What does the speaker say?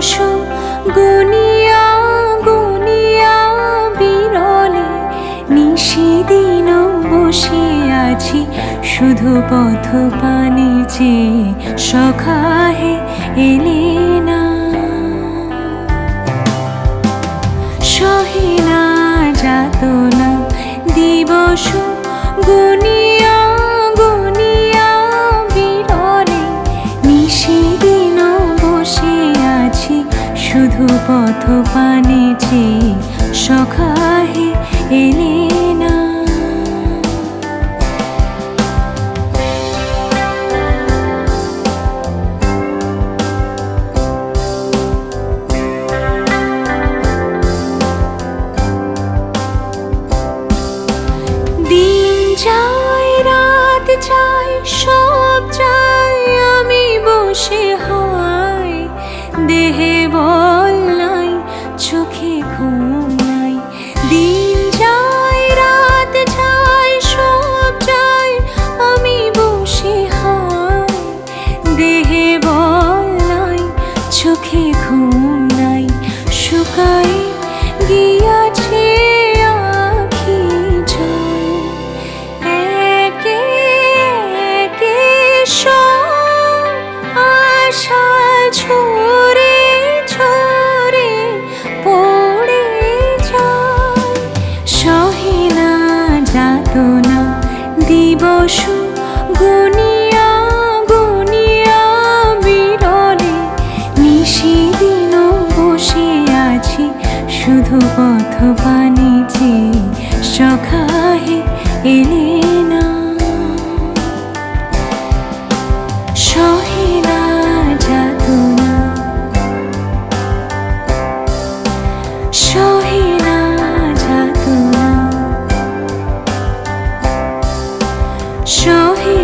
দিবস গুনিয়া গুনিয়া বিরলে নিশিদিন বসে আছি শুধু পথ পানে চেয়ে সখা হে এলে না। সহে না যাতনা দিবস গুনিয়া গুনিয়া বিরলে নিশিদিন বসে আছি শুধু পথ পানে চেয়ে সখা হে এলে না। দিন যায় রাত যায় সব যায় আমি বসে হাই দেহে বল নাই চোখে ঘুম নাই। দিন যায় রাত যায় সব যায় আমি বসে হাই দেহে বল নাই চোখে ঘুম নাই। শুকাই গিয়াছে আখি জল একে একে সব আশা ঝরে ঝরে পড়ে যায়। সহে না যাতনা দিবস গুনিয়া গুনিয়া বিরলে নিশিদিন বসে আছি শুধু পথ পানে চেয়ে সখা হে এলে না। সহে না যাতনা সহে না যাতনা সহে